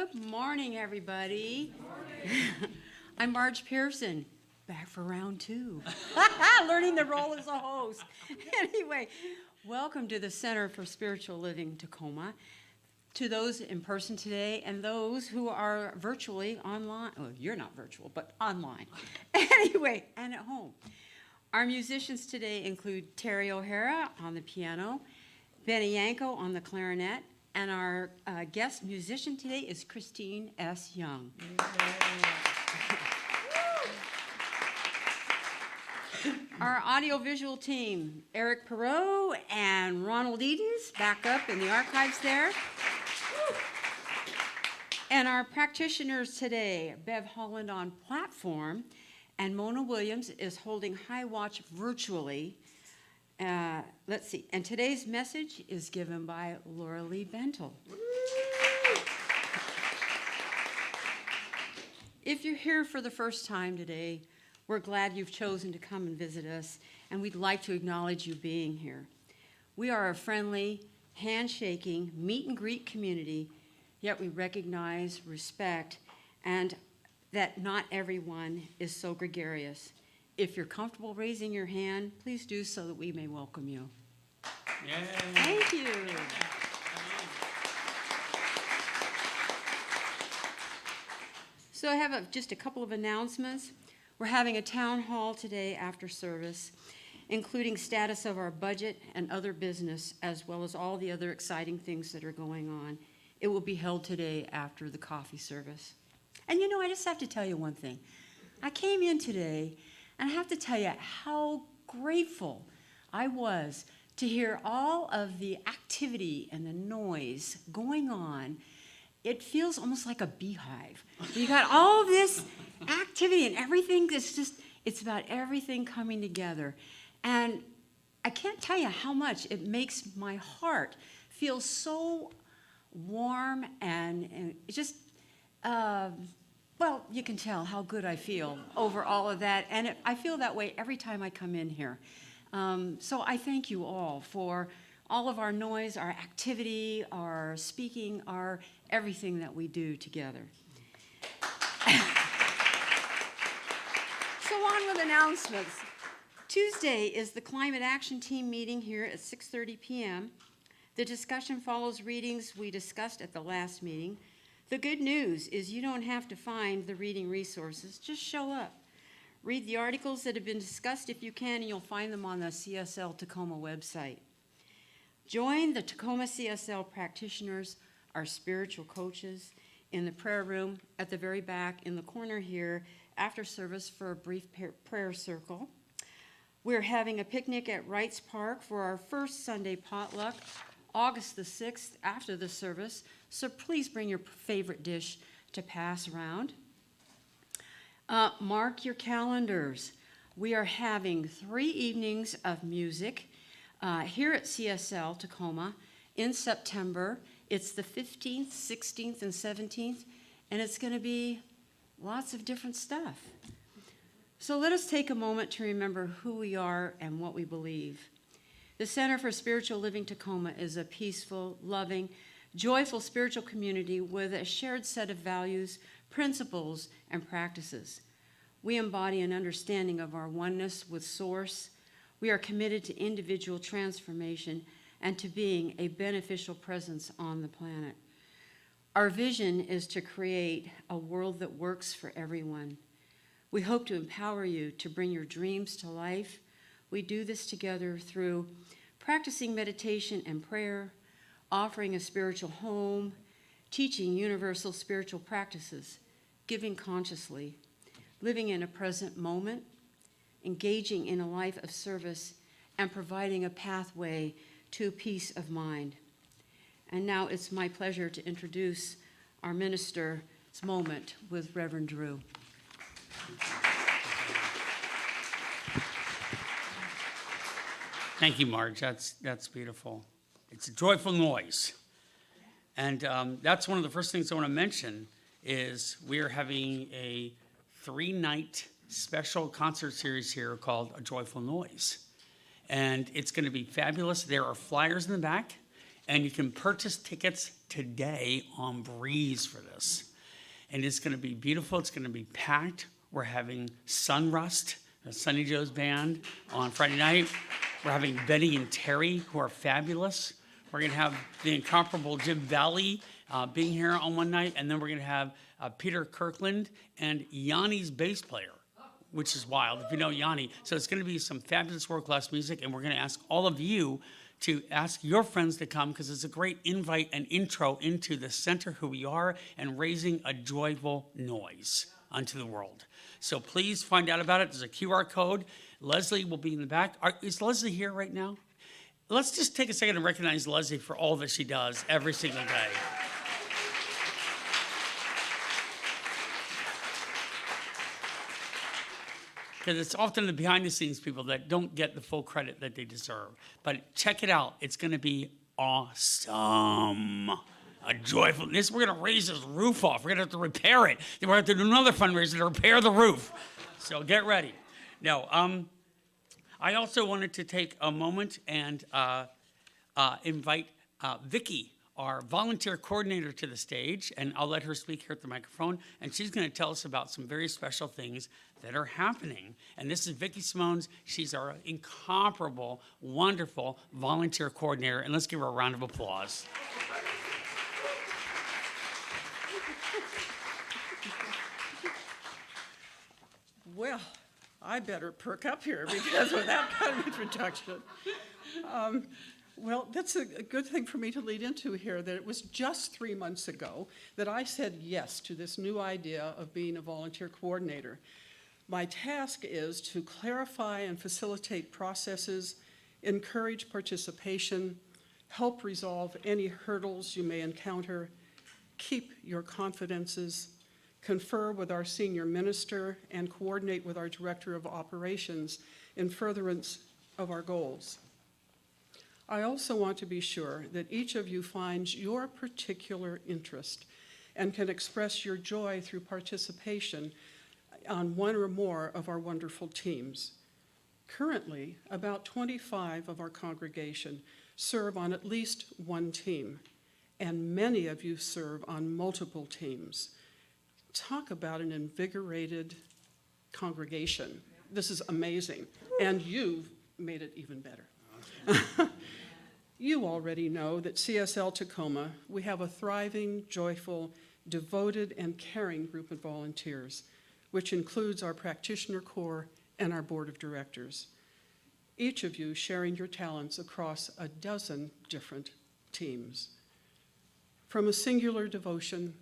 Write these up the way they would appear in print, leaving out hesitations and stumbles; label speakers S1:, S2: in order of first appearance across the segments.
S1: Good morning, everybody. Good morning. I'm Marge Pearson, back for round 2. Learning the role as a host. Anyway, welcome to the Center for Spiritual Living Tacoma. To those in person today and those who are virtually online. Well, you're not virtual, but online. Anyway, and at home. Our musicians today include Terry O'Hara on the piano, Benny Yangco on the clarinet, and our guest musician today is ChristinEss Young. Our audiovisual team, Erik Perrohe and Ronald back up in the archives there. And our practitioners today, Bev Holland on platform, and Mona Williams is holding High Watch virtually. Let's see, and today's message is given by Laura Lee Bentle. If you're here for the first time today, we're glad you've chosen to come and visit us, and we'd like to acknowledge you being here. We are a friendly, handshaking, meet and greet community, yet we recognize, respect, and that not everyone is so gregarious. If you're comfortable raising your hand, please do so that we may welcome you. Yay. Thank you. So I have just a couple of announcements. We're having a town hall today after service, including status of our budget and other business, as well as all the other exciting things that are going on. It will be held today after the coffee service. And you know, I just have to tell you one thing. I came in today, and I have to tell you how grateful I was to hear all of the activity and the noise going on. It feels almost like a beehive. You got all this activity and everything that's just, it's about everything coming together. And I can't tell you how much it makes my heart feel so warm and just, well, you can tell how good I feel over all of that. And I feel that way every time I come in here. So I thank you all for all of our noise, our activity, our speaking, our everything that we do together. So on with announcements. Tuesday is the Climate Action Team meeting here at 6:30 p.m. The discussion follows readings we discussed at the last meeting. The good news is you don't have to find the reading resources, just show up. Read the articles that have been discussed if you can, and you'll find them on the CSL-Tacoma website. Join the Tacoma CSL practitioners, our spiritual coaches, in the prayer room at the very back in the corner here after service for a brief prayer circle. We're having a picnic at Wrights Park for our first Sunday potluck, August the 6th after the service, so please bring your favorite dish to pass around. Mark your calendars. We are having 3 evenings of music here at CSL Tacoma in September. It's the 15th, 16th, and 17th, and it's going to be lots of different stuff. So let us take a moment to remember who we are and what we believe. The Center for Spiritual Living Tacoma is a peaceful, loving, joyful spiritual community with a shared set of values, principles, and practices. We embody an understanding of our oneness with Source. We are committed to individual transformation and to being a beneficial presence on the planet. Our vision is to create a world that works for everyone. We hope to empower you to bring your dreams to life. We do this together through practicing meditation and prayer, offering a spiritual home, teaching universal spiritual practices, giving consciously, living in a present moment, engaging in a life of service, and providing a pathway to peace of mind. And now it's my pleasure to introduce our minister's moment with Reverend Drew.
S2: Thank you, Marge. That's beautiful. It's a joyful noise. And that's one of the first things I want to mention is we are having a 3-night special concert series here called A Joyful Noise. And it's going to be fabulous. There are flyers in the back, and you can purchase tickets today on Breeze for this. And it's going to be beautiful. It's going to be packed. We're having Sunrust, Sunny Joe's band, on Friday night. We're having Benny and Terry, who are fabulous. We're going to have the incomparable Jim Valley being here on one night. And then we're going to have Peter Kirkland and Yanni's bass player, which is wild, if you know Yanni. So it's going to be some fabulous world-class music, and we're going to ask all of you to ask your friends to come, because it's a great invite and intro into the center, who we are, and raising a joyful noise unto the world. So please find out about it. There's a QR code. Leslie will be in the back. Is Leslie here right now? Let's just take a second and recognize Leslie for all that she does every single day. Because it's often the behind-the-scenes people that don't get the full credit that they deserve. But check it out. It's going to be awesome. A joyful. We're going to raise this roof off. We're going to have to repair it. Then we're going to have to do another fundraiser to repair the roof. So get ready. Now, I also wanted to take a moment and invite Vicki, our volunteer coordinator, to the stage, and I'll let her speak here at the microphone, and she's going to tell us about some very special things that are happening. And this is Vicki Simones. She's our incomparable, wonderful volunteer coordinator, and let's give her a round of applause.
S3: Well, I better perk up here, because with that kind of introduction. Well, that's a good thing for me to lead into here, that it was just 3 months ago that I said yes to this new idea of being a volunteer coordinator. My task is to clarify and facilitate processes, encourage participation, help resolve any hurdles you may encounter, keep your confidences, confer with our senior minister, and coordinate with our director of operations in furtherance of our goals. I also want to be sure that each of you finds your particular interest and can express your joy through participation on one or more of our wonderful teams. Currently, about 25 of our congregation serve on at least one team, and many of you serve on multiple teams. Talk about an invigorated congregation. This is amazing, and you've made it even better. You already know that CSL-Tacoma, we have a thriving, joyful, devoted, and caring group of volunteers, which includes our practitioner corps and our board of directors. Each of you sharing your talents across a dozen different teams. From a singular devotion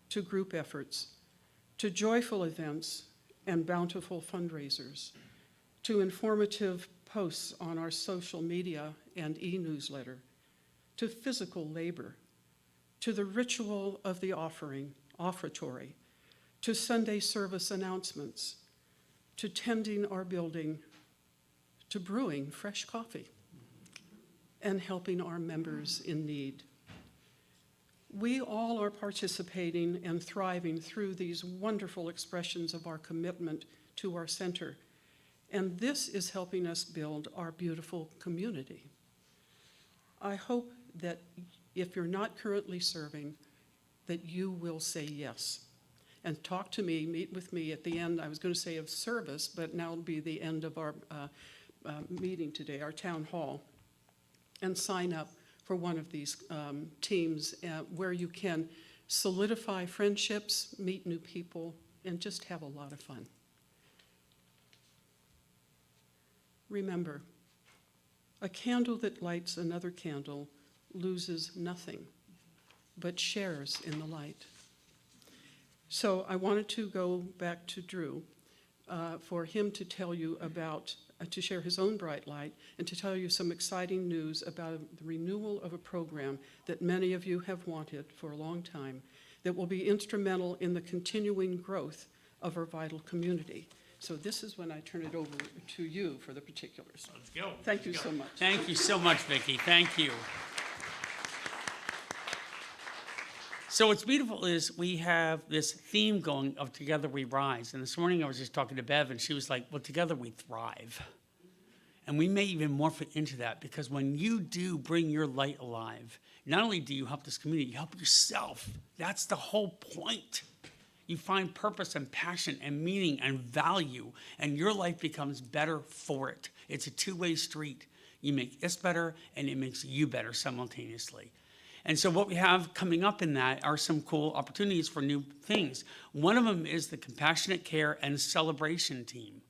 S3: to group efforts, to joyful events and bountiful fundraisers, to informative posts on our social media and e-newsletter, to physical labor, to the ritual of the offertory, to Sunday service announcements, to tending our building, to brewing fresh coffee, and helping our members in need. We all are participating and thriving through these wonderful expressions of our commitment to our center, and this is helping us build our beautiful community. I hope that if you're not currently serving, that you will say yes. And talk to me, meet with me at the end, I was going to say of service, but now it'll be the end of our meeting today, our town hall, and sign up for one of these teams where you can solidify friendships, meet new people, and just have a lot of fun. Remember, a candle that lights another candle loses nothing, but shares in the light. So I wanted to go back to Drew for him to tell you about, to share his own bright light, and to tell you some exciting news about the renewal of a program that many of you have wanted for a long time, that will be instrumental in the continuing growth of our vital community. So this is when I turn it over to you for the particulars.
S2: Let's go.
S3: Thank you so much.
S2: Thank you so much, Vicki. Thank you. So what's beautiful is we have this theme going of Together We Rise. And this morning I was just talking to Bev, and she was like, well, together we thrive. And we may even morph it into that, because when you do bring your light alive, not only do you help this community, you help yourself. That's the whole point. You find purpose and passion and meaning and value, and your life becomes better for it. It's a two-way street. You make us better, and it makes you better simultaneously. And so what we have coming up in that are some cool opportunities for new things. One of them is the Compassionate Care and Celebration team.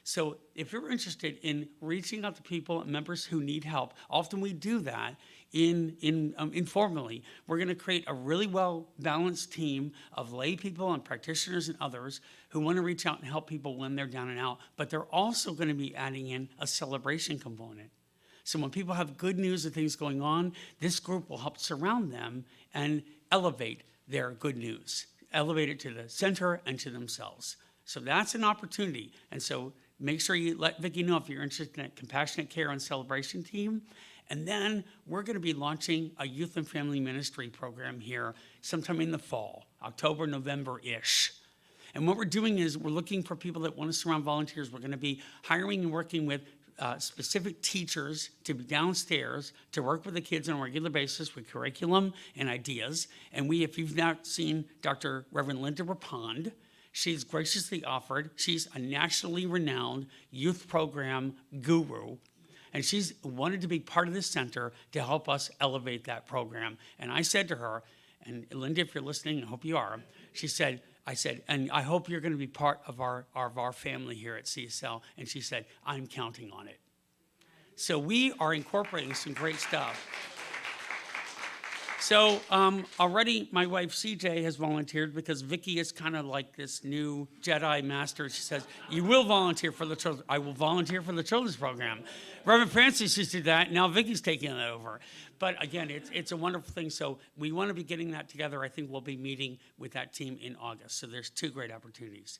S2: So if you're interested in reaching out to people and members who need help, often we do that informally. We're going to create a really well-balanced team of lay people and practitioners and others who want to reach out and help people when they're down and out. But they're also going to be adding in a celebration component. So when people have good news of things going on, this group will help surround them and elevate their good news, elevate it to the center and to themselves. So that's an opportunity. And so make sure you let Vicki know if you're interested in that Compassionate Care and Celebration team. And then we're going to be launching a youth and family ministry program here sometime in the fall, October, November-ish. And what we're doing is we're looking for people that want to surround volunteers. We're going to be hiring and working with specific teachers to be downstairs to work with the kids on a regular basis with curriculum and ideas. And if you've not seen Dr. Reverend Linda Rapond, she's graciously offered. She's a nationally renowned youth program guru, and she's wanted to be part of this center to help us elevate that program. And I said to her, and Linda, if you're listening, I hope you are, I said, and I hope you're going to be part of our family here at CSL. And she said, I'm counting on it. So we are incorporating some great stuff. So already my wife CJ has volunteered, because Vicki is kind of like this new Jedi master. She says, you will volunteer for the children. I will volunteer for the children's program. Reverend Francis used to do that. Now Vicki's taking it over. But again, it's a wonderful thing. So we want to be getting that together. I think we'll be meeting with that team in August. So there's two great opportunities.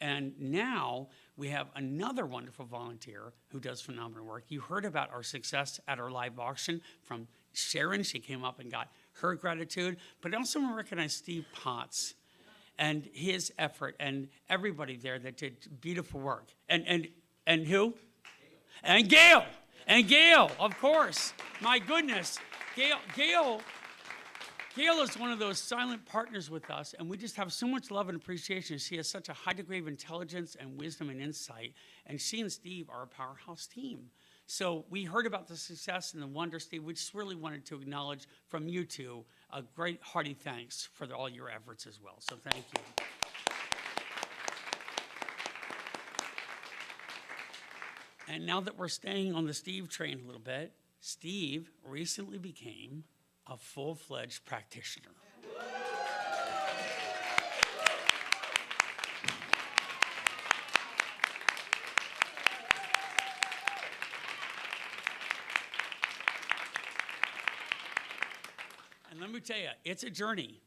S2: And now we have another wonderful volunteer who does phenomenal work. You heard about our success at our live auction from Sharon. She came up and got her gratitude. But I also want to recognize Steve Potts and his effort, and everybody there that did beautiful work. And who? And Gail. And Gail, of course. My goodness. Gail is one of those silent partners with us, and we just have so much love and appreciation. She has such a high degree of intelligence and wisdom and insight, and she and Steve are a powerhouse team. So we heard about the success and the wonder, Steve. We just really wanted to acknowledge from you two a great hearty thanks for all your efforts as well. So thank you. And now that we're staying on the Steve train a little bit, Steve recently became a full-fledged practitioner. And let me tell you, it's a journey,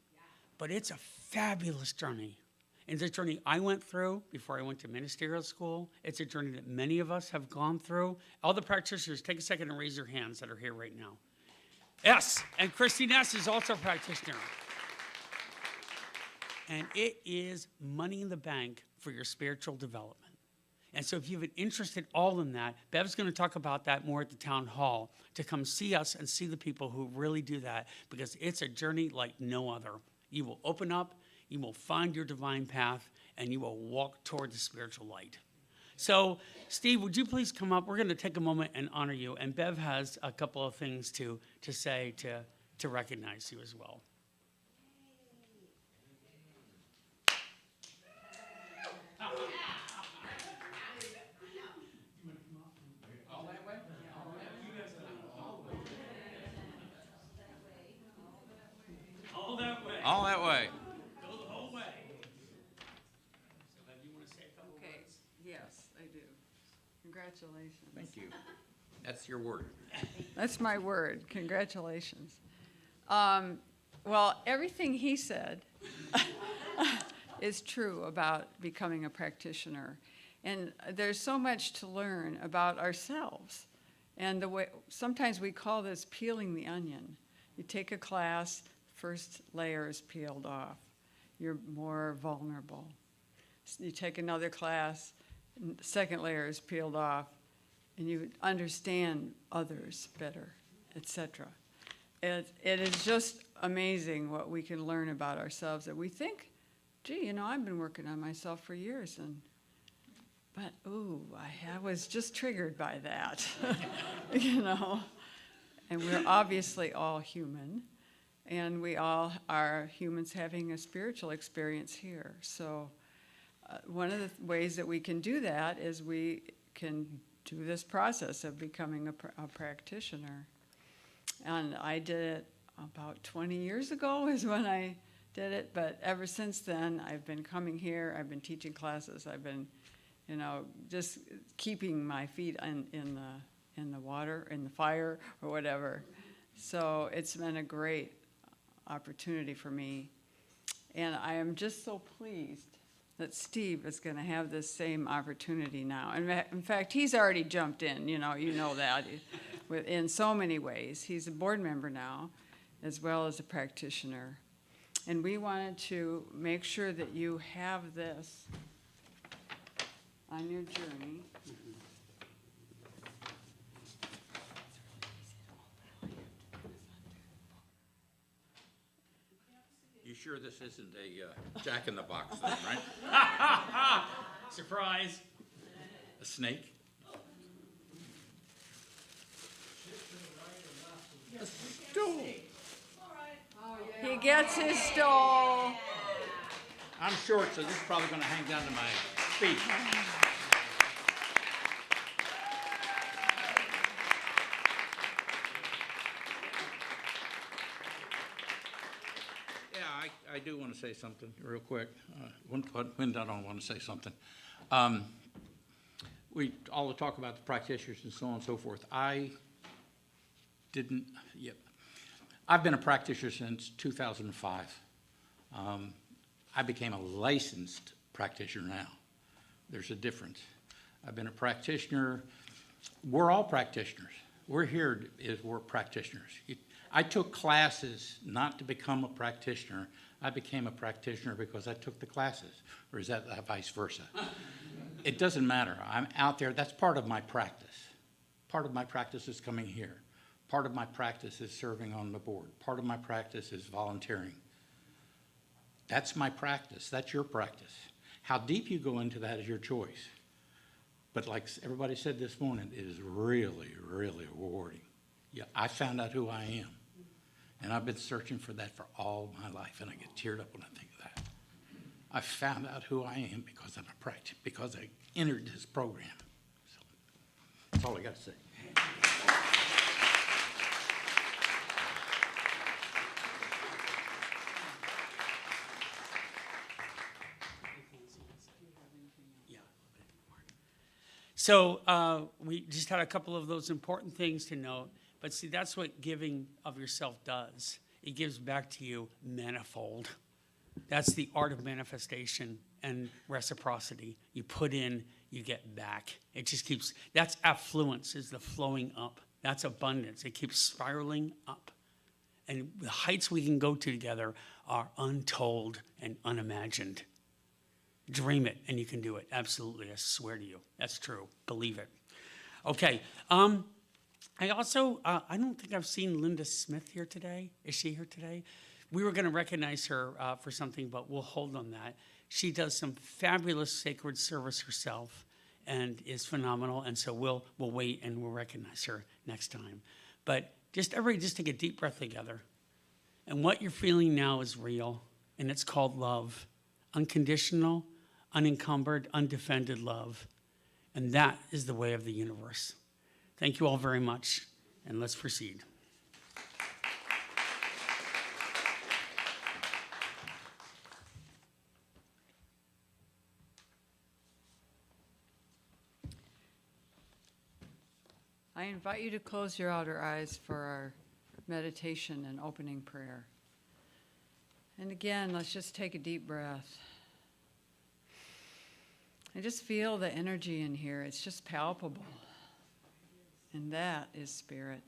S2: but it's a fabulous journey. It's a journey I went through before I went to ministerial school. It's a journey that many of us have gone through. All the practitioners, take a second and raise your hands that are here right now. Yes, and ChristinEss is also a practitioner. And it is money in the bank for your spiritual development. And so if you have an interest at all in that, Bev's going to talk about that more at the town hall, to come see us and see the people who really do that, because it's a journey like no other. You will open up, you will find your divine path, and you will walk toward the spiritual light. So, Steve, would you please come up? We're going to take a moment and honor you. And Bev has a couple of things to say to recognize you as well.
S4: All that way.
S2: Go the whole way. So, Bev, you want to say a couple
S5: Okay,
S2: words?
S5: yes, I do. Congratulations.
S4: Thank you. That's your word.
S5: That's my word, congratulations. Well, everything he said is true about becoming a practitioner. And there's so much to learn about ourselves. And the way, sometimes we call this peeling the onion. You take a class, first layer is peeled off. You're more vulnerable. You take another class, second layer is peeled off. and you understand others better, etc. It is just amazing what we can learn about ourselves that we think, gee, I've been working on myself for years, but I was just triggered by that, And we're obviously all human, and we all are humans having a spiritual experience here. So one of the ways that we can do that is we can do this process of becoming a practitioner. And I did it about 20 years ago is when I did it, but ever since then, I've been coming here, I've been teaching classes, I've been, just keeping my feet in the water, in the fire, or whatever. So it's been a great opportunity for me. And I am just so pleased that Steve is going to have this same opportunity now. In fact, he's already jumped in, you know that, in so many ways. He's a board member now, as well as a practitioner. And we wanted to make sure that you have this on your journey.
S4: You sure this isn't a jack-in-the-box thing, right?
S2: Surprise.
S4: A snake? A stool.
S5: He gets his stole.
S4: I'm short, so this is probably going to hang down to my feet. I do want to say something real quick. When I don't want to say something. We all talk about the practitioners and so on and so forth. I've been a practitioner since 2005. I became a licensed practitioner now. There's a difference. I've been a practitioner. We're all practitioners. We're here we're practitioners. I took classes not to become a practitioner. I became a practitioner because I took the classes, or is that vice versa? It doesn't matter. I'm out there. That's part of my practice. Part of my practice is coming here. Part of my practice is serving on the board. Part of my practice is volunteering. That's my practice. That's your practice. How deep you go into that is your choice. But like everybody said this morning, it is really, really rewarding. Yeah, I found out who I am. And I've been searching for that for all my life, and I get teared up when I think of that. I found out who I am because I'm a practitioner, because I entered this program. So that's all I got to say.
S2: So we just had a couple of those important things to note. But see, that's what giving of yourself does. It gives back to you manifold. That's the art of manifestation and reciprocity. You put in, you get back. It just keeps, that's affluence, is the flowing up. That's abundance. It keeps spiraling up. And the heights we can go to together are untold and unimagined. Dream it, and you can do it. Absolutely, I swear to you. That's true. Believe it. Okay. I also, I don't think I've seen Linda Smith here today. Is she here today? We were going to recognize her for something, but we'll hold on that. She does some fabulous sacred service herself and is phenomenal, and so we'll wait and we'll recognize her next time. But everybody just take a deep breath together. And what you're feeling now is real, and it's called love. Unconditional, unencumbered, undefended love. And that is the way of the universe. Thank you all very much, and let's proceed.
S5: I invite you to close your outer eyes for our meditation and opening prayer. And again, let's just take a deep breath. I just feel the energy in here. It's just palpable. And that is spirit.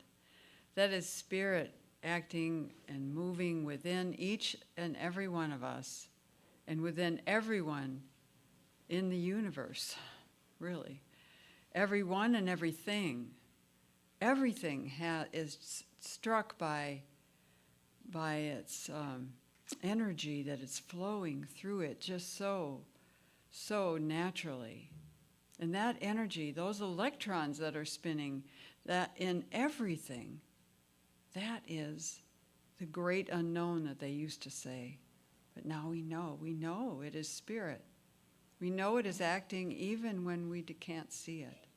S5: That is spirit acting and moving within each and every one of us and within everyone in the universe, really. everyone and everything. Everything is struck by its energy that is flowing through it just so naturally. And that energy, those electrons that are spinning, that in everything, that is the great unknown that they used to say. But now we know it is spirit. We know it is acting even when we can't see it.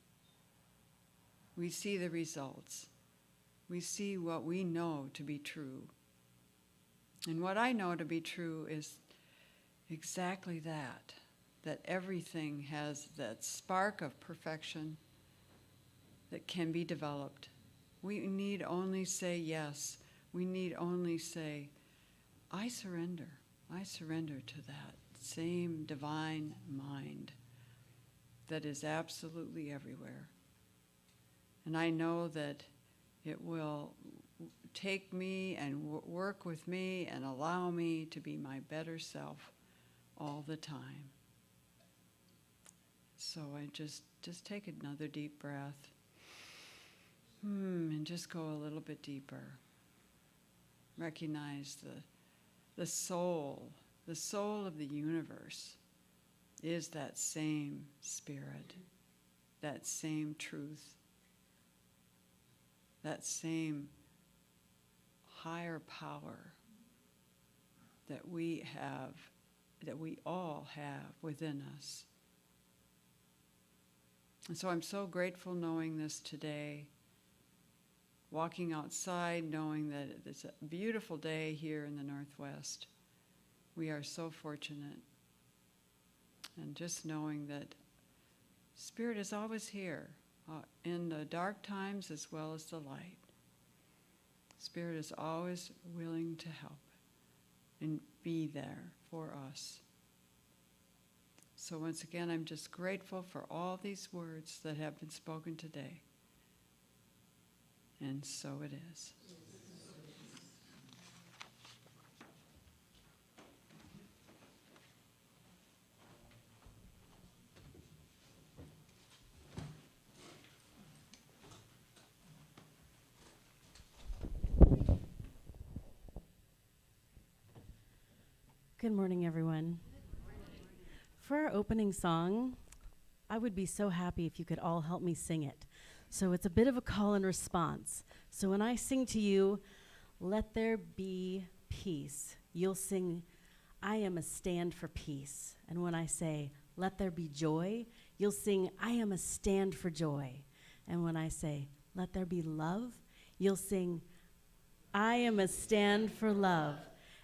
S5: We see the results. We see what we know to be true. And what I know to be true is exactly that everything has that spark of perfection that can be developed. We need only say yes. We need only say, I surrender. I surrender to that same divine mind that is absolutely everywhere. And I know that it will take me and work with me and allow me to be my better self all the time. So I just take another deep breath and just go a little bit deeper. Recognize the soul of the universe is that same spirit, that same truth, that same higher power that we have, that we all have within us. And so I'm so grateful knowing this today, walking outside, knowing that it's a beautiful day here in the Northwest. We are so fortunate. And just knowing that Spirit is always here, in the dark times as well as the light. Spirit is always willing to help and be there for us. So once again, I'm just grateful for all these words that have been spoken today. And so it is.
S6: Good morning, everyone. For our opening song, I would be so happy if you could all help me sing it. So it's a bit of a call and response. So when I sing to you, let there be peace, you'll sing, I am a stand for peace. And when I say, let there be joy, you'll sing, I am a stand for joy. And when I say, let there be love, you'll sing, I am a stand for love.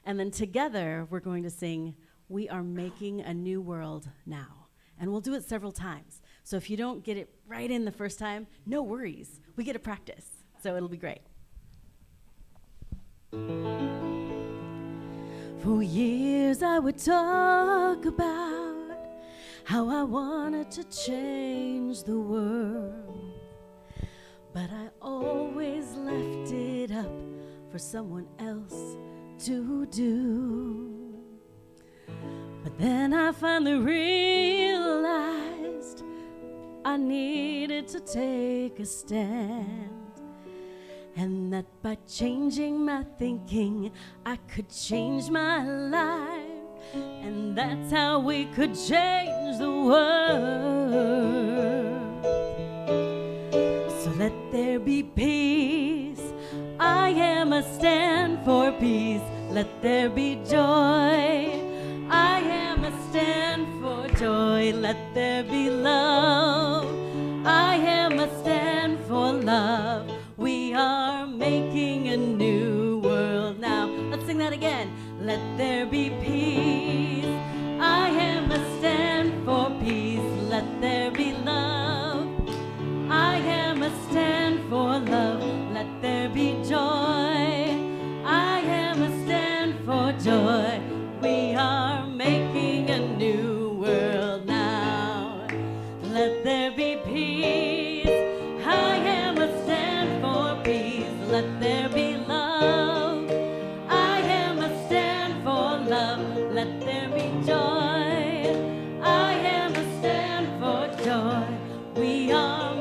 S6: And then together, we're going to sing, we are making a new world now. And we'll do it several times. So if you don't get it right in the first time, no worries. We get to practice, so it'll be great. For years I would talk about how I wanted to change the world, but I always left it up for someone else to do. But then I finally realized I needed to take a stand, and that by changing my thinking I could change my life, and that's how we could change the world. So let there be peace, I am a stand for peace. Let there be joy, I am a stand for joy. Let there be love, I am a stand for love. We are making a new world now. Let's sing that again. Let there be peace, I am a stand for peace. Let there be love, I am a stand for love. Let there be joy, I am a stand for joy. We are making a new world now. Let there be peace, I am a stand for peace. Let there be love, I am a stand for love. Let there be joy, I am a stand for joy. We are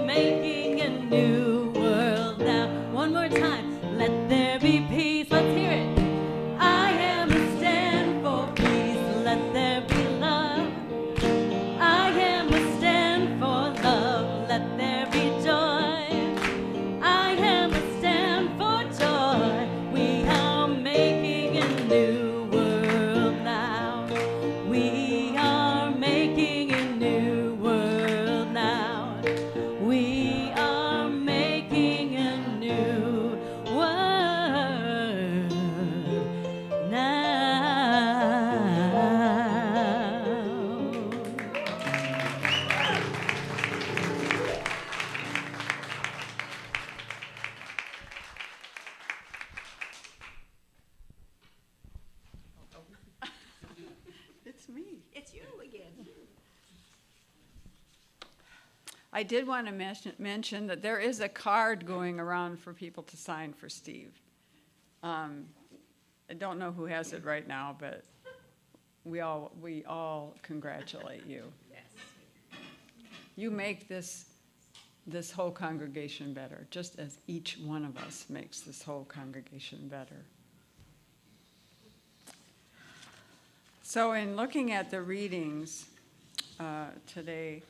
S5: I did want to mention that there is a card going around for people to sign for Steve. I don't know who has it right now, but we all congratulate you. You make this whole congregation better, just as each one of us makes this whole congregation better. So in looking at the readings today,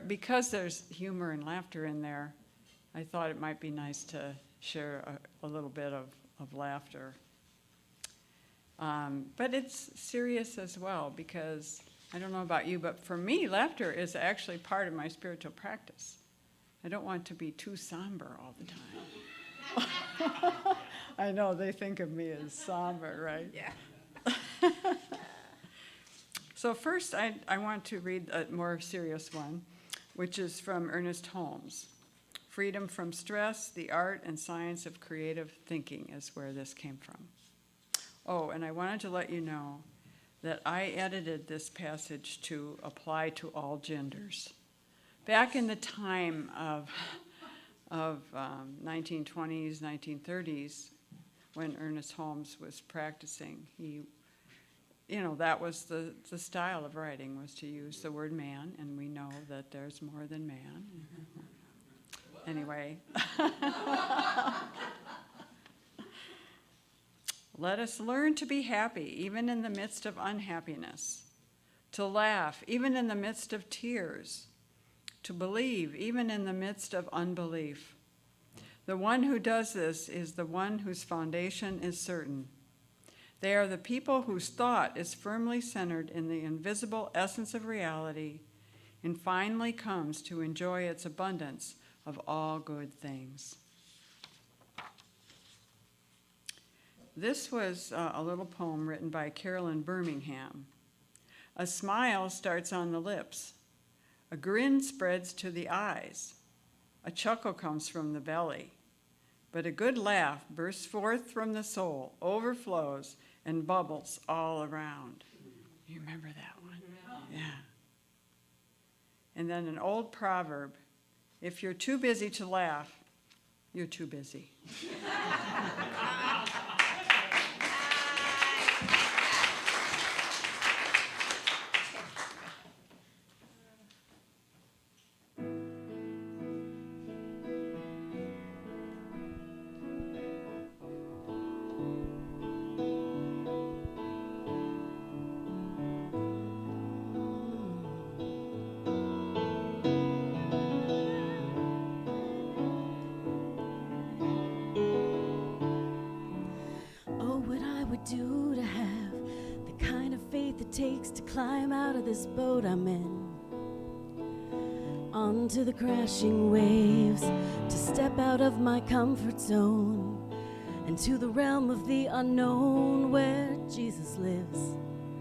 S5: because there's humor and laughter in there, I thought it might be nice to share a little bit of laughter. But it's serious as well, because I don't know about you, but for me, laughter is actually part of my spiritual practice. I don't want to be too somber all the time. I know, they think of me as somber, right? Yeah. So first, I want to read a more serious one, which is from Ernest Holmes. Freedom from Stress, the Art and Science of Creative Thinking is where this came from. Oh, and I wanted to let you know that I edited this passage to apply to all genders. Back in the time of 1920s, 1930s, when Ernest Holmes was practicing, that was the style of writing, was to use the word man, and we know that there's more than man. Anyway. Let us learn to be happy, even in the midst of unhappiness, to laugh, even in the midst of tears, to believe, even in the midst of unbelief. The one who does this is the one whose foundation is certain. They are the people whose thought is firmly centered in the invisible essence of reality and finally comes to enjoy its abundance of all good things. This was a little poem written by Carolyn Birmingham. A smile starts on the lips. A grin spreads to the eyes. A chuckle comes from the belly. But a good laugh bursts forth from the soul, overflows, and bubbles all around. You remember that one? Yeah. And then an old proverb, if you're too busy to laugh, you're too busy.
S6: Do to have the kind of faith it takes to climb out of this boat I'm in, onto the crashing waves, to step out of my comfort zone and to the realm of the unknown where Jesus lives,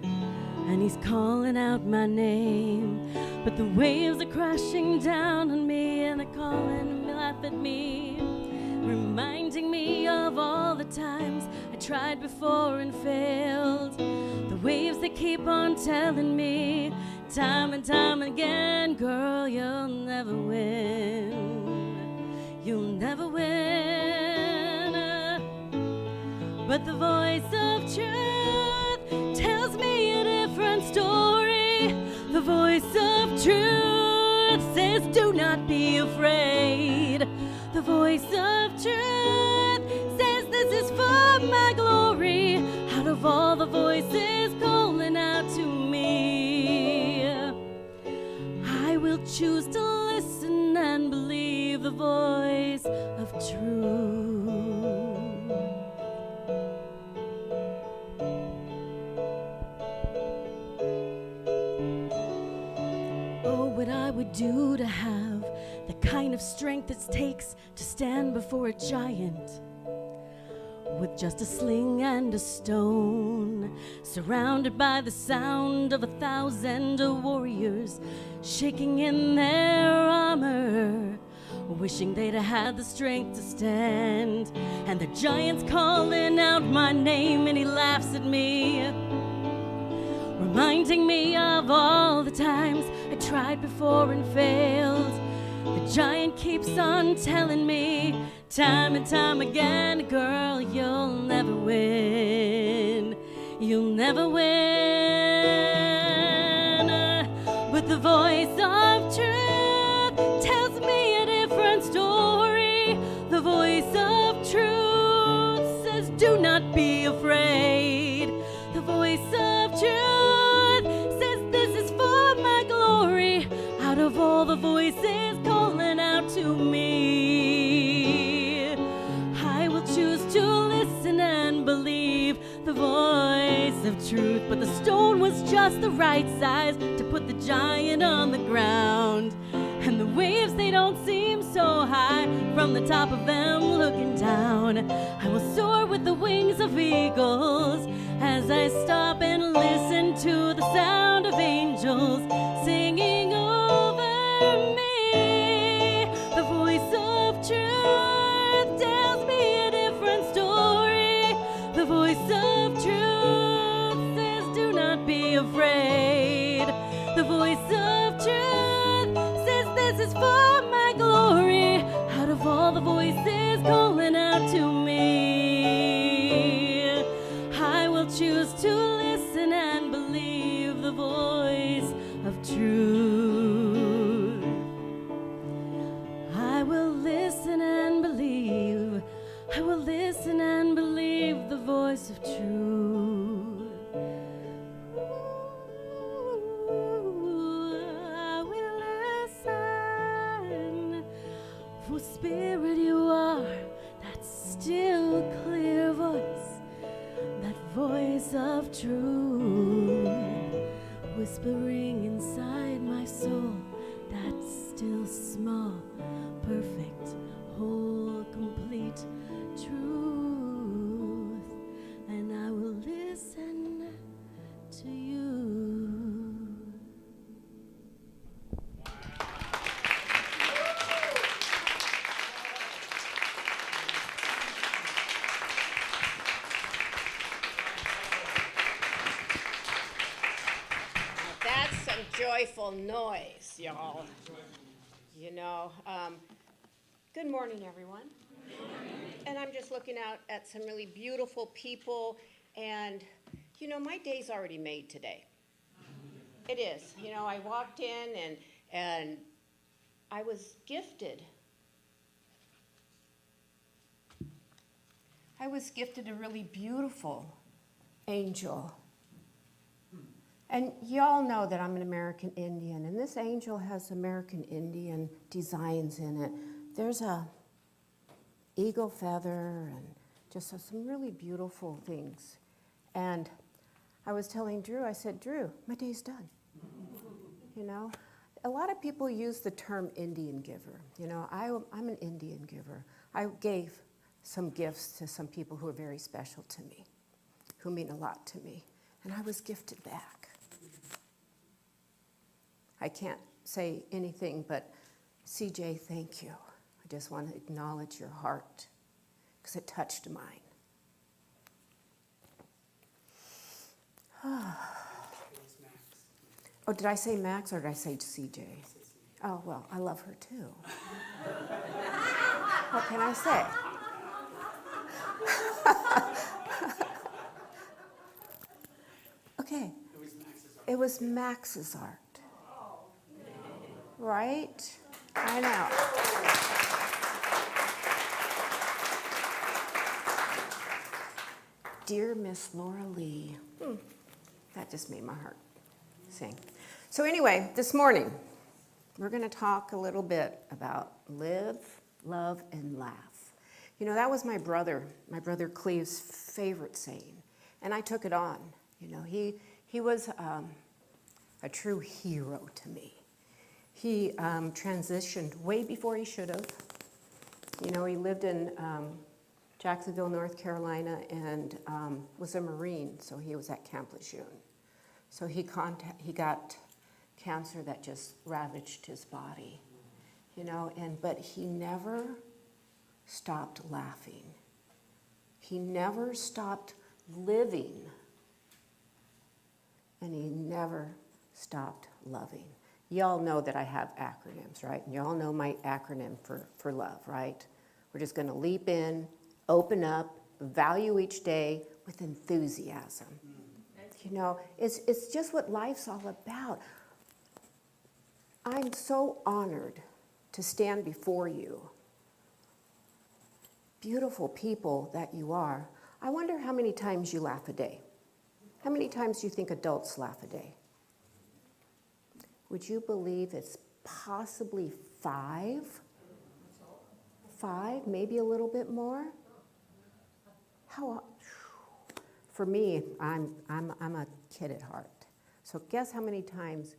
S6: and he's calling out my name. But the waves are crashing down on me and they're calling me, laugh at me, reminding me of all the times I tried before and failed. The waves that keep on telling me time and time again, girl, you'll never win. You'll never win. But the voice of truth tells me a different story. The voice of truth says, do not be afraid. The voice of truth says, this is for my glory. Out of all the voices calling out to me, I will choose to listen and believe the voice of truth. Oh, what I would do to have the kind of strength it takes to stand before a giant with just a sling and a stone, surrounded by the sound of 1,000 warriors shaking in their armor, wishing they'd had the strength to stand. And the giant's calling out my name and he laughs at me, reminding me of all the times I tried before and failed. giant keeps on telling me time and time again, girl, you'll never win. You'll never win. But the voice of truth tells me a different story. The voice of truth says, do not be afraid. The voice of truth says, this is for my glory. Out of all the voices calling out to me, I will choose to listen and believe the voice of truth. But the stone was just the right size to put the giant on the ground. And the waves, they don't seem so high from the top of them looking down. I will soar with the wings of eagles as I stop and listen to the sound of angels singing over me. The voice of truth tells me a different story. The voice of truth says, do not be afraid. The voice of truth says, this is for my glory. Out of all the voices calling out to me, I will choose to listen and believe the voice of truth. I will listen and believe. I will listen and believe the voice of truth. I will listen. For spirit you are, that still clear voice, that voice of truth, whispering inside my soul, that still small, perfect, whole, complete truth. And I will listen to you.
S7: That's some joyful noise, y'all. You know, good morning, everyone. And I'm just looking out at some really beautiful people, and, you know, my day's already made today. It is. You know, I walked in and I was gifted. I was gifted a really beautiful angel. And y'all know that I'm an American Indian, and this angel has American Indian designs in it. There's a eagle feather and just some really beautiful things. And I was telling Drew, I said, Drew, my day's done. You know, a lot of people use the term Indian giver. You know, I'm an Indian giver. I gave some gifts to some people who are very special to me, who mean a lot to me, and I was gifted back. I can't say anything but, CJ, thank you. I just want to acknowledge your heart, because it touched mine. Oh, did I say Max or did I say CJ? Oh, well, I love her too. What can I say? Okay. It was Max's art. Right? I know. Dear Miss Laura Lee. That just made my heart sing. So anyway, this morning, we're going to talk a little bit about live, love, and laugh. You know, that was my brother Cleve's favorite saying, and I took it on. You know, he was a true hero to me. He transitioned way before he should have. You know, he lived in Jacksonville, North Carolina, and was a Marine, so he was at Camp Lejeune. So he got cancer that just ravaged his body, you know, but he never stopped laughing. He never stopped living, and he never stopped loving. y'all know that I have acronyms, right? And y'all know my acronym for love, right? We're just gonna leap in, open up, value each day with enthusiasm. You know, it's just what life's all about. I'm so honored to stand before you. Beautiful people that you are. I wonder how many times you laugh a day. How many times do you think adults laugh a day? Would you believe it's possibly 5? 5, maybe a little bit more? For me, I'm a kid at heart. So guess how many times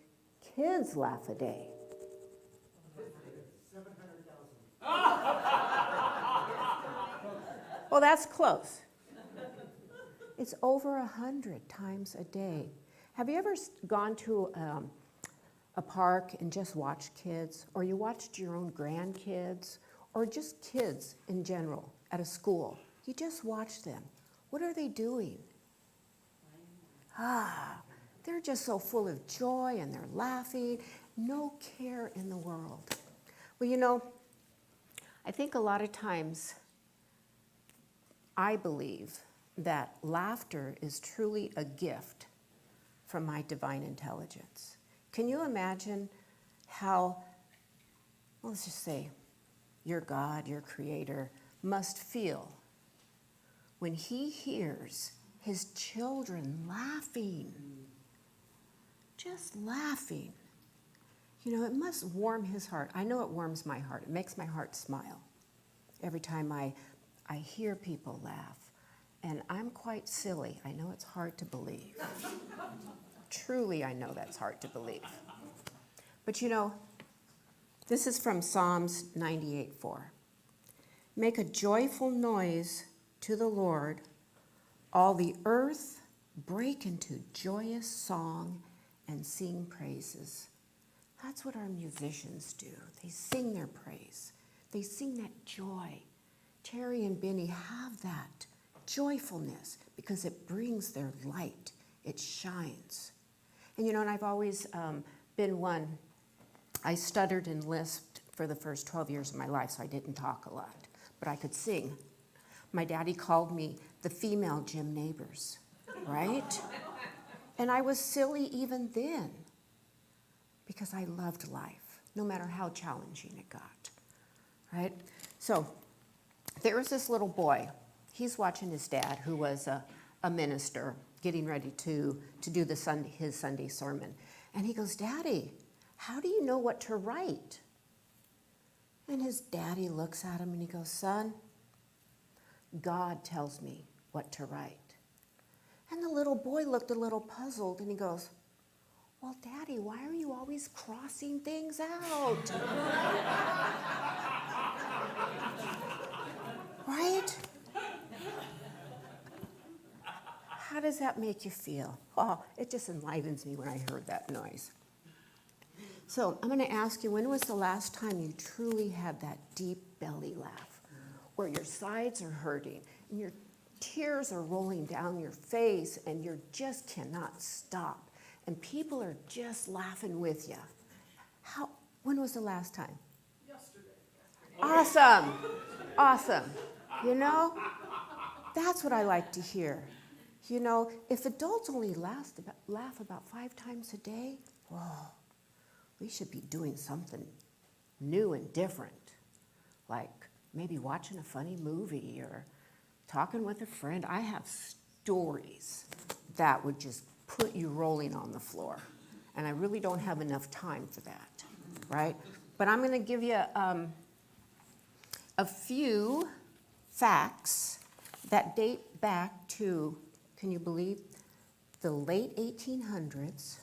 S7: kids laugh a day? 700,000. Well, that's close. It's over 100 times a day. Have you ever gone to a park and just watched kids, or you watched your own grandkids, or just kids in general at a school? You just watch them. What are they doing? They're just so full of joy and they're laughing, no care in the world. Well, you know, I think a lot of times I believe that laughter is truly a gift from my divine intelligence. Can you imagine how, well, let's just say, your God, your Creator, must feel when He hears His children laughing, just laughing? You know, it must warm His heart. I know it warms my heart. It makes my heart smile every time I hear people laugh. And I'm quite silly. I know it's hard to believe. Truly, I know that's hard to believe. But you know, this is from Psalms 98:4. Make a joyful noise to the Lord, all the earth break into joyous song and sing praises. That's what our musicians do. They sing their praise. They sing that joy. Terry and Benny have that joyfulness because it brings their light. It shines. And you know, and I've always been one, I stuttered and lisped for the first 12 years of my life, so I didn't talk a lot, but I could sing. My daddy called me the female Jim Neighbors, right? And I was silly even then because I loved life, no matter how challenging it got, right? So there was this little boy. He's watching his dad, who was a minister, getting ready to do his Sunday sermon. And he goes, "Daddy, how do you know what to write?" And his daddy looks at him and he goes, "Son, God tells me what to write." And the little boy looked a little puzzled and he goes, "Well, Daddy, why are you always crossing things out?" Right? How does that make you feel? Oh, it just enlivens me when I heard that noise. So I'm going to ask you, when was the last time you truly had that deep belly laugh, where your sides are hurting and your tears are rolling down your face and you just cannot stop, and people are just laughing with you? When was the last time?
S3: Yesterday.
S7: Awesome. Awesome. You know, that's what I like to hear. You know, if adults only laugh about 5 times a day, whoa, we should be doing something new and different, like maybe watching a funny movie or talking with a friend. I have stories that would just put you rolling on the floor, and I really don't have enough time for that, right? But I'm going to give you a few facts that date back to, can you believe, the late 1800s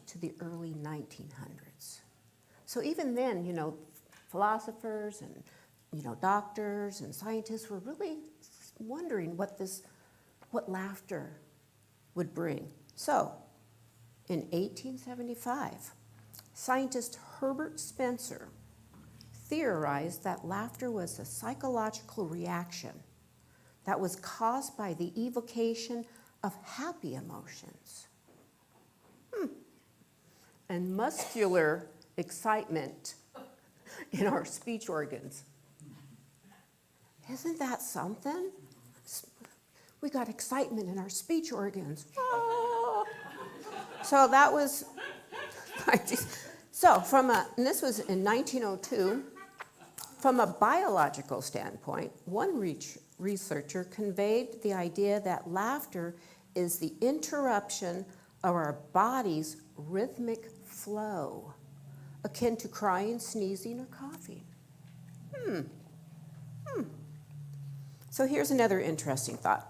S7: to the early 1900s. So even then, you know, philosophers and, you know, doctors and scientists were really wondering what laughter would bring. So in 1875, scientist Herbert Spencer theorized that laughter was a psychological reaction that was caused by the evocation of happy emotions. and muscular excitement in our speech organs. Isn't that something? We got excitement in our speech organs. Ah. So that was, and this was in 1902, from a biological standpoint, one researcher conveyed the idea that laughter is the interruption of our body's rhythmic flow, akin to crying, sneezing, or coughing. So here's another interesting thought.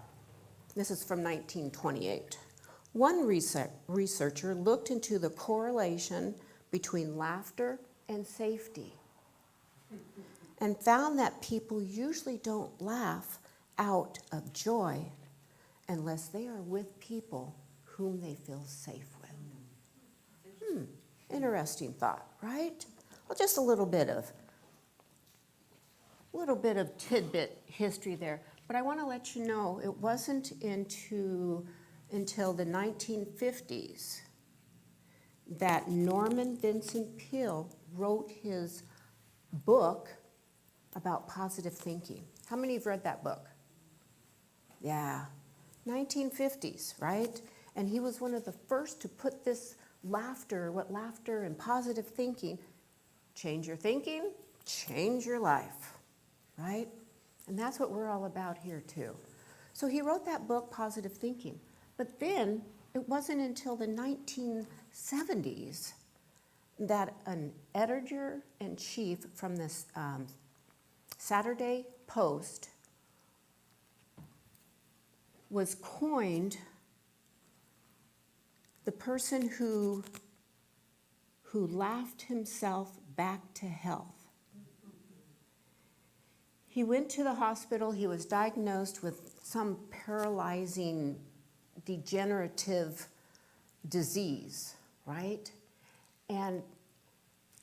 S7: This is from 1928. One researcher looked into the correlation between laughter and safety and found that people usually don't laugh out of joy unless they are with people whom they feel safe with. Interesting thought, right? Well, just a little bit of tidbit history there. But I want to let you know it wasn't until the 1950s that Norman Vincent Peale wrote his book about positive thinking. How many have read that book? Yeah, 1950s, right? And he was one of the first to put this laughter and positive thinking, change your thinking, change your life, right? And that's what we're all about here too. So he wrote that book, Positive Thinking. But then it wasn't until the 1970s that an editor-in-chief from this Saturday Post was coined the person who laughed himself back to health. He went to the hospital. He was diagnosed with some paralyzing degenerative disease, right? And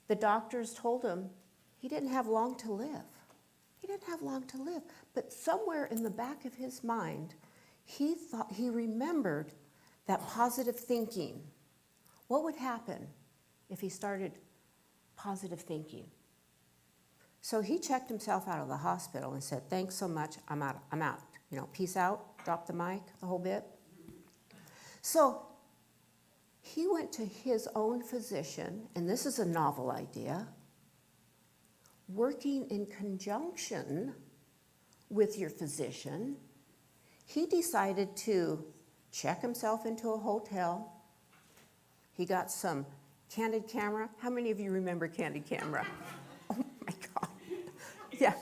S7: the doctors told him he didn't have long to live. He didn't have long to live. But somewhere in the back of his mind, he remembered that positive thinking. What would happen if he started positive thinking? So he checked himself out of the hospital and said, thanks so much, I'm out. Peace out, drop the mic, the whole bit. So he went to his own physician, and this is a novel idea, working in conjunction with your physician. He decided to check himself into a hotel. He got some Candid camera. How many of you remember Candid camera? Oh my God. Yeah.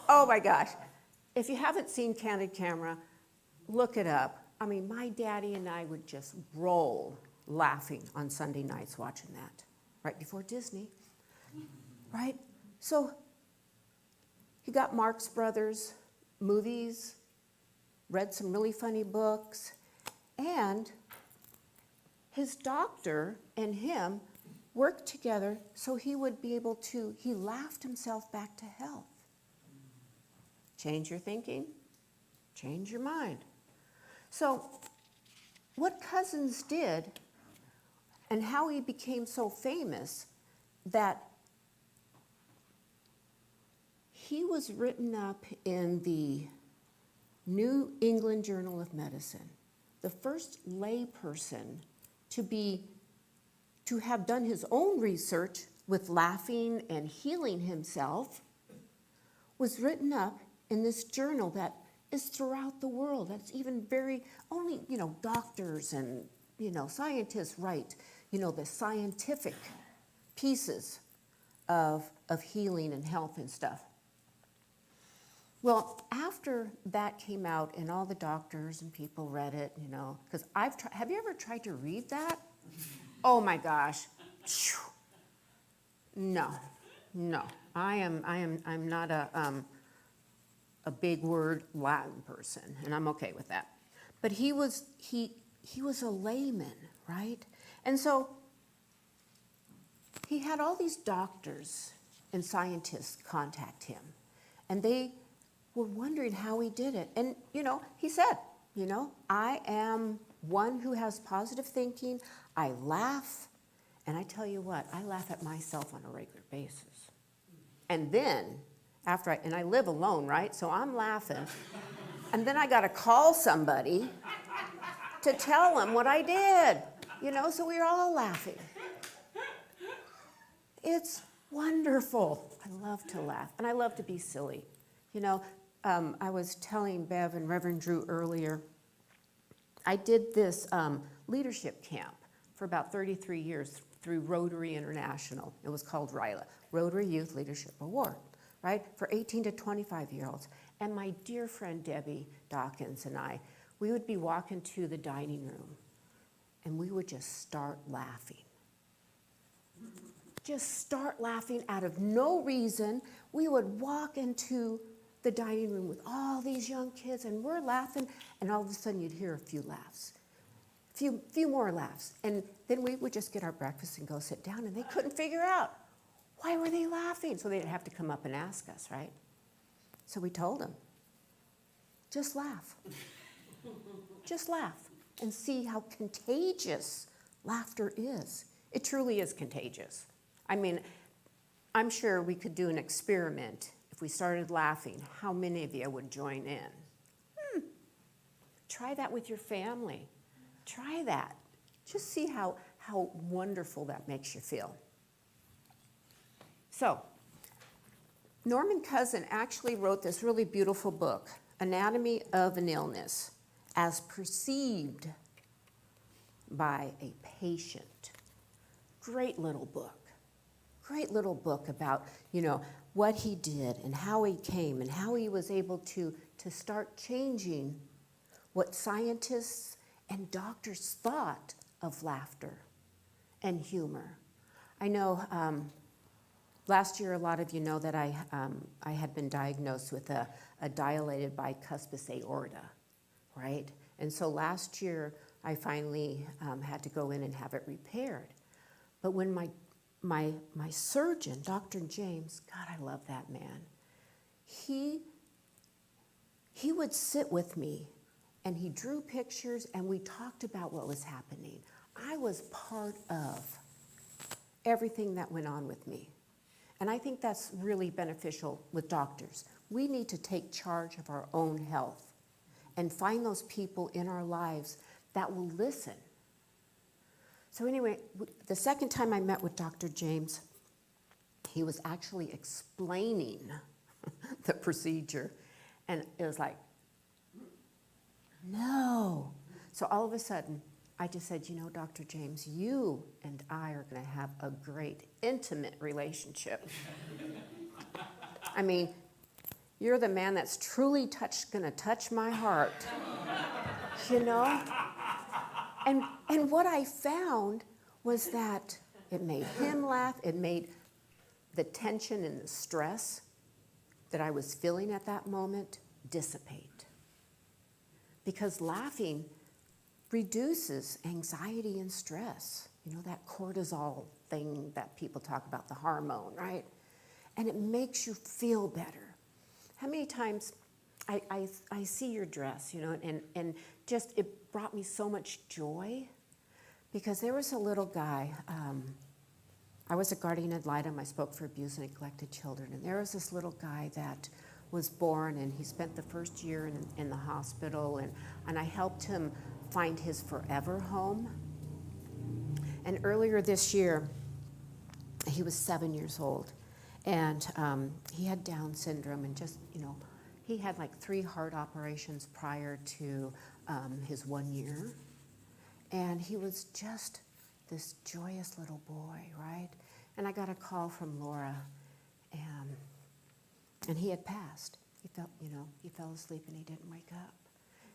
S7: Oh my gosh. If you haven't seen Candid camera, look it up. I mean, my daddy and I would just roll laughing on Sunday nights watching that, right before Disney, right? So he got Marx Brothers movies, read some really funny books, and his doctor and him worked together so he would be able to, he laughed himself back to health. Change your thinking, change your mind. So what Cousins did and how he became so famous that he was written up in the New England Journal of Medicine, the first lay person to have done his own research with laughing and healing himself, was written up in this journal that is throughout the world. That's even only doctors and scientists write the scientific pieces of healing and health and stuff. Well, after that came out and all the doctors and people read it, because have you ever tried to read that? Oh my gosh. No. I'm not a big word Latin person, and I'm okay with that. But he was a layman, right? And so he had all these doctors and scientists contact him, and they were wondering how he did it. And, he said, I am one who has positive thinking. I laugh, And I tell you what, I laugh at myself on a regular basis. And then, and I live alone, right? So I'm laughing. And then I got to call somebody to tell them what I did, so we're all laughing. It's wonderful. I love to laugh, and I love to be silly. I was telling Bev and Reverend Drew earlier, I did this leadership camp for about 33 years through Rotary International. It was called RYLA, Rotary Youth Leadership Award, right? For 18 to 25-year-olds. And my dear friend Debbie Dawkins and I, we would be walking to the dining room, and we would just start laughing. Just start laughing out of no reason. We would walk into the dining room with all these young kids, and we're laughing, and all of a sudden you'd hear a few laughs. Few more laughs. And then we would just get our breakfast and go sit down, and they couldn't figure out why were they laughing. So they'd have to come up and ask us, right? So we told them, just laugh. Just laugh and see how contagious laughter is. It truly is contagious. I mean, I'm sure we could do an experiment. If we started laughing, how many of you would join in? Try that with your family. Try that. Just see how wonderful that makes you feel. So, Norman Cousin actually wrote this really beautiful book, Anatomy of an Illness, as perceived by a patient. Great little book. Great little book about, what he did and how he came and how he was able to start changing what scientists and doctors thought of laughter and humor. I know last year a lot of you know that I had been diagnosed with a dilated bicuspid aorta, right? And so last year I finally had to go in and have it repaired. But when my surgeon, Dr. James, God, I love that man. He would sit with me, and he drew pictures, and we talked about what was happening. I was part of everything that went on with me. And I think that's really beneficial with doctors. We need to take charge of our own health and find those people in our lives that will listen. So anyway, the second time I met with Dr. James, he was actually explaining the procedure, and it was like, no. So all of a sudden, I just said, Dr. James, you and I are going to have a great, intimate relationship. I mean, you're the man that's truly going to touch my heart, And what I found was that it made him laugh. It made the tension and the stress that I was feeling at that moment dissipate. Because laughing reduces anxiety and stress. That cortisol thing that people talk about, the hormone, right? And it makes you feel better. How many times I see your dress, and just it brought me so much joy, because there was a little guy, I was a guardian ad litem, I spoke for abused and neglected children, and there was this little guy that was born, and he spent the first year in the hospital, and I helped him find his forever home. And earlier this year, he was 7 years old, and he had Down syndrome, and just, he had like 3 heart operations prior to his 1 year. And he was just this joyous little boy, right? And I got a call from Laura, and he had passed. He fell asleep and he didn't wake up.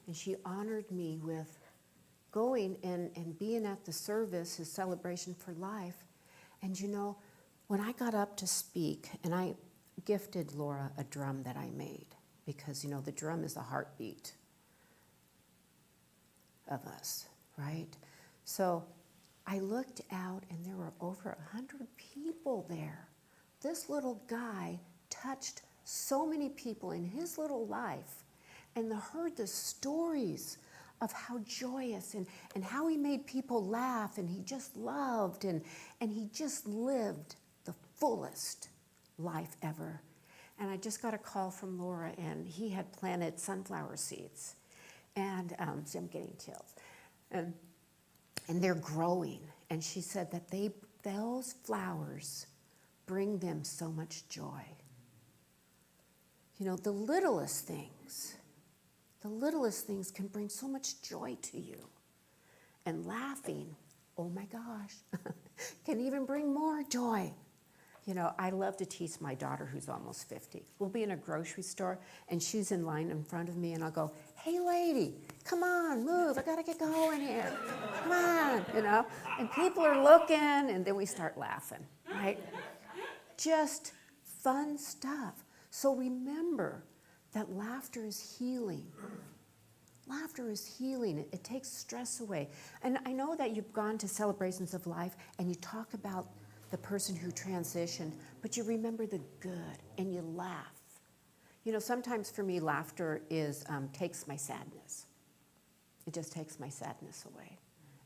S7: And she honored me with going and being at the service, his celebration for life. And when I got up to speak, and I gifted Laura a drum that I made, because the drum is the heartbeat of us, right? So I looked out, and there were over 100 people there. This little guy touched so many people in his little life, and heard the stories of how joyous and how he made people laugh, and he just loved, and he just lived the fullest life ever. And I just got a call from Laura, and he had planted sunflower seeds. And so I'm getting chills. And they're growing. And she said that those flowers bring them so much joy. You know, the littlest things can bring so much joy to you. And laughing, oh my gosh, can even bring more joy. You know, I love to tease my daughter, who's almost 50. We'll be in a grocery store, and she's in line in front of me, and I'll go, hey, lady, come on, move. I got to get going here. Come on, you know. And people are looking, and then we start laughing, right? Just fun stuff. So remember that laughter is healing. Laughter is healing. It takes stress away. And I know that you've gone to celebrations of life, and you talk about the person who transitioned, but you remember the good, and you laugh. You know, sometimes for me, laughter takes my sadness. It just takes my sadness away.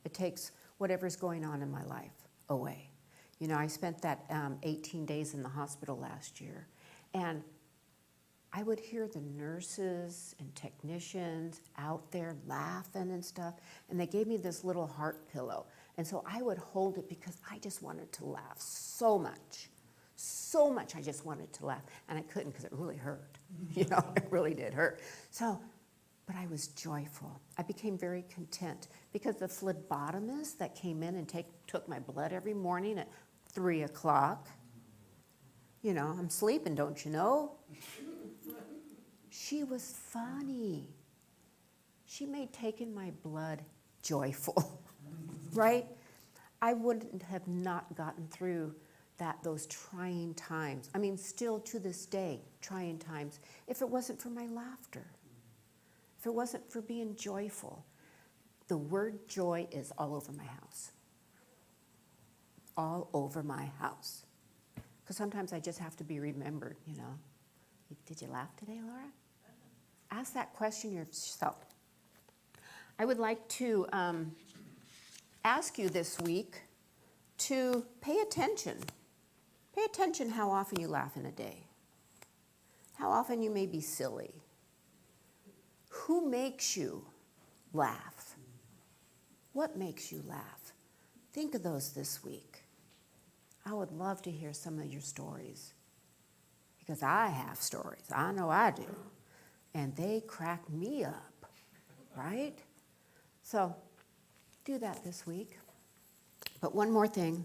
S7: It takes whatever's going on in my life away. You know, I spent that 18 days in the hospital last year, and I would hear the nurses and technicians out there laughing and stuff, and they gave me this little heart pillow. And so I would hold it because I just wanted to laugh so much. So much I just wanted to laugh. And I couldn't because it really hurt. You know, it really did hurt. So, but I was joyful. I became very content because the phlebotomist that came in and took my blood every morning at 3 o'clock, you know, I'm sleeping, don't you know? She was funny. She made taking my blood joyful. Right? I wouldn't have not gotten through those trying times. I mean, still to this day, trying times, if it wasn't for my laughter, if it wasn't for being joyful. The word joy is all over my house. All over my house. Because sometimes I just have to be remembered, you know. Did you laugh today, Laura? Ask that question yourself. I would like to ask you this week to pay attention. Pay attention how often you laugh in a day. How often you may be silly. Who makes you laugh? What makes you laugh? Think of those this week. I would love to hear some of your stories. Because I have stories. I know I do. And they crack me up, right? So, do that this week. But one more thing.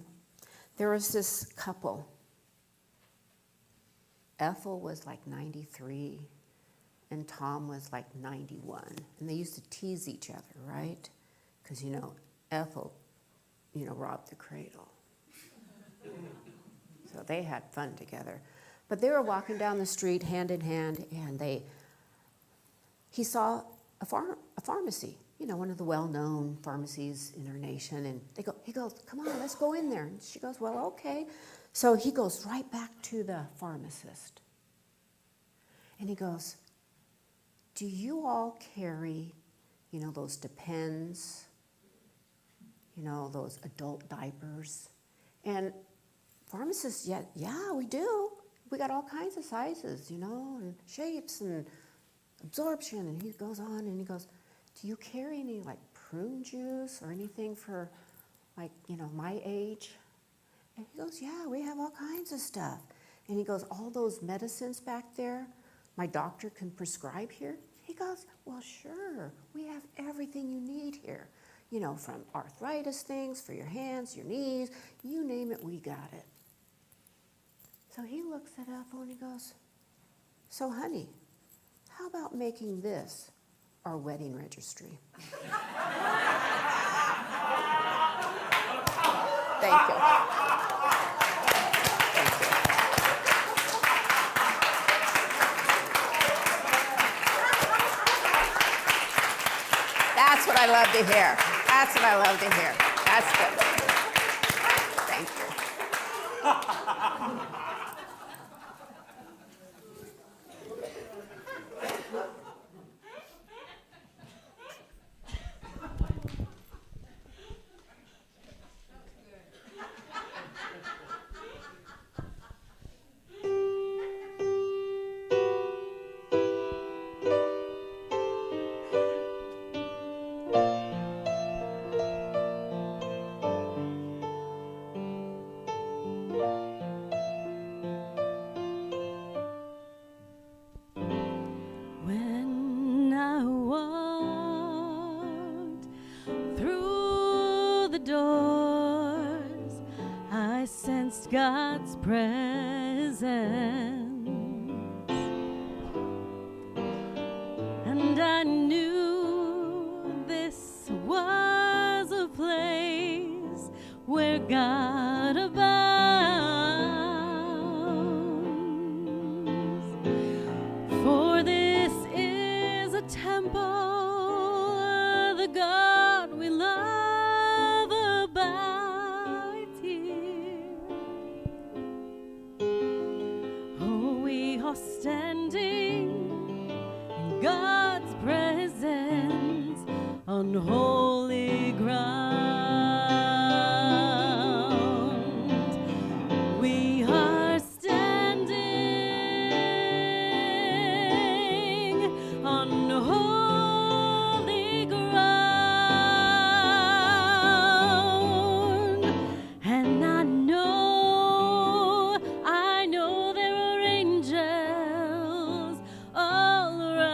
S7: There was this couple. Ethel was like 93, and Tom was like 91. And they used to tease each other, right? Because, you know, Ethel, you know, robbed the cradle. So they had fun together. But they were walking down the street hand in hand, and he saw a pharmacy. You know, one of the well-known pharmacies in our nation, and he goes, come on, let's go in there. And she goes, well, okay. So he goes right back to the pharmacist. And he goes, do you all carry, you know, those Depends, you know, those adult diapers? And pharmacists, yeah, we do. We got all kinds of sizes, you know, and shapes and absorption. And he goes on and he goes, do you carry any like prune juice or anything for like, you know, my age? And he goes, yeah, we have all kinds of stuff. And he goes, all those medicines back there, my doctor can prescribe here? He goes, well, sure, we have everything you need here. You know, from arthritis things for your hands, your knees, you name it, we got it. So he looks at Ethel and he goes, so honey, how about making this our wedding registry? Thank you. That's what I love to hear. That's what I love to hear. That's good. Thank you.
S6: sensed God's presence, and I knew this was a place where God abounds. For this is a temple, the God we love abides here. Oh, we are standing in God's presence on holy ground. We are standing on holy ground. And I know there are angels all around.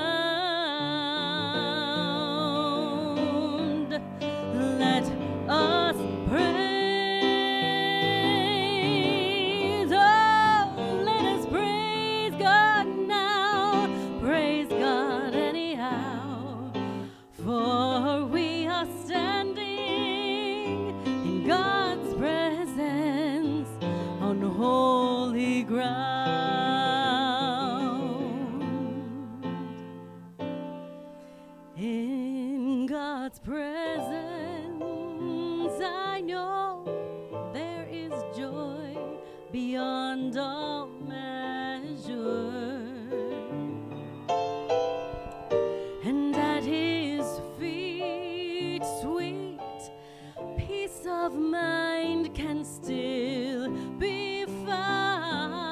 S6: Let us praise, oh, let us praise God now, praise God anyhow, for we are standing in God's presence on holy ground. In God's presence, I know there is joy beyond all measure. And at his feet, sweet peace of mind can still be found.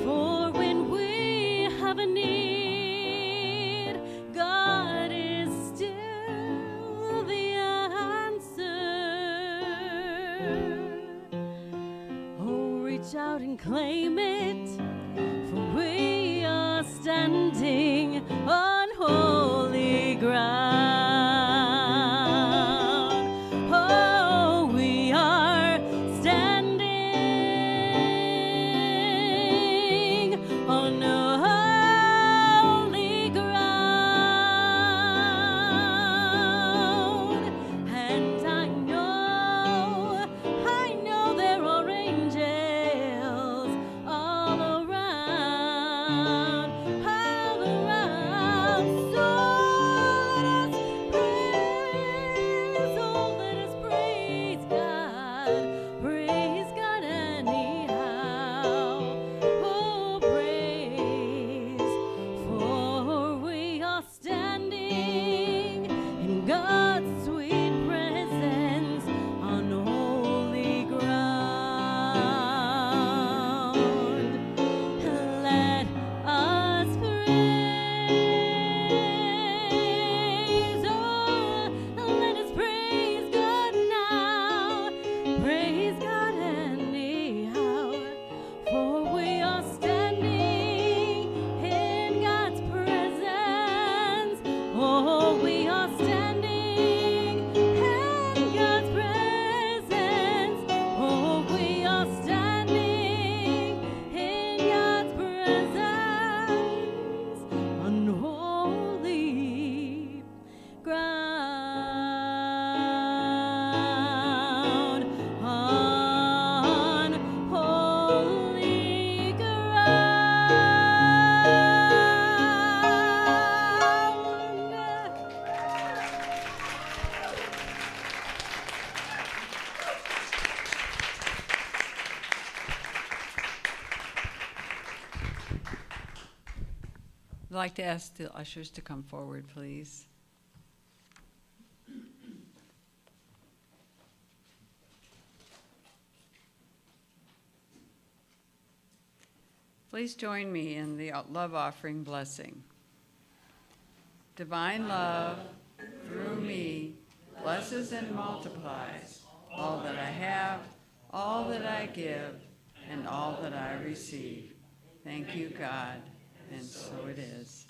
S6: For when we have a need, God is still the answer. Oh, reach out and claim it, for we are standing on holy ground. Oh, we are standing on holy ground. And I know there are angels all around, all around. So let us praise God anyhow. Oh, praise, for we are standing in God's sweet presence on holy ground. Let us praise, oh, let us praise God now, praise God anyhow, for we are standing in God's presence. Oh, we are standing in God's presence. Oh, we are standing in God's presence on holy ground, on holy
S5: I'd like to ask the ushers to come forward, please. Please join me in the love offering blessing. Divine love, through me, blesses and multiplies all that I have, all that I give, and all that I receive. Thank you, God, and so it is.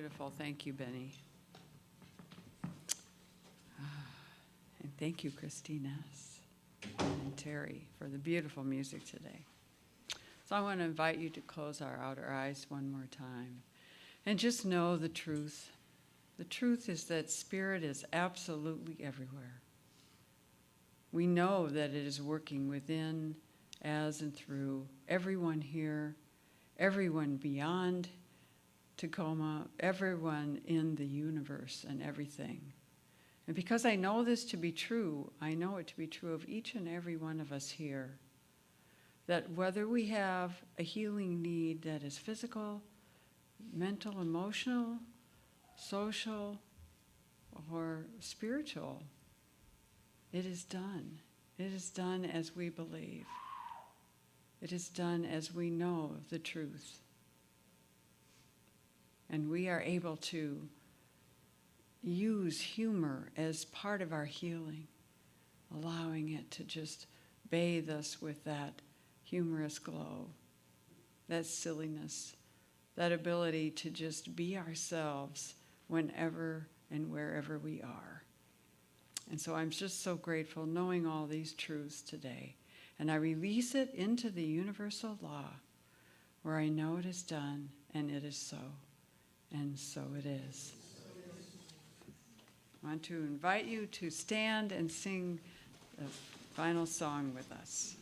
S5: beautiful. Thank you, Benny. And thank you, ChristinEss and Terry, for the beautiful music today. So I want to invite you to close our outer eyes one more time and just know the truth. The truth is that Spirit is absolutely everywhere. We know that it is working within, as, and through everyone here, everyone beyond Tacoma, everyone in the universe and everything. And because I know this to be true, I know it to be true of each and every one of us here, that whether we have a healing need that is physical, mental, emotional, social, or spiritual, it is done. It is done as we believe. It is done as we know the truth. And we are able to use humor as part of our healing, allowing it to just bathe us with that humorous glow, that silliness, that ability to just be ourselves whenever and wherever we are. And so I'm just so grateful knowing all these truths today. And I release it into the universal law where I know it is done and it is so. And so it is. I want to invite you to stand and sing the final song with us.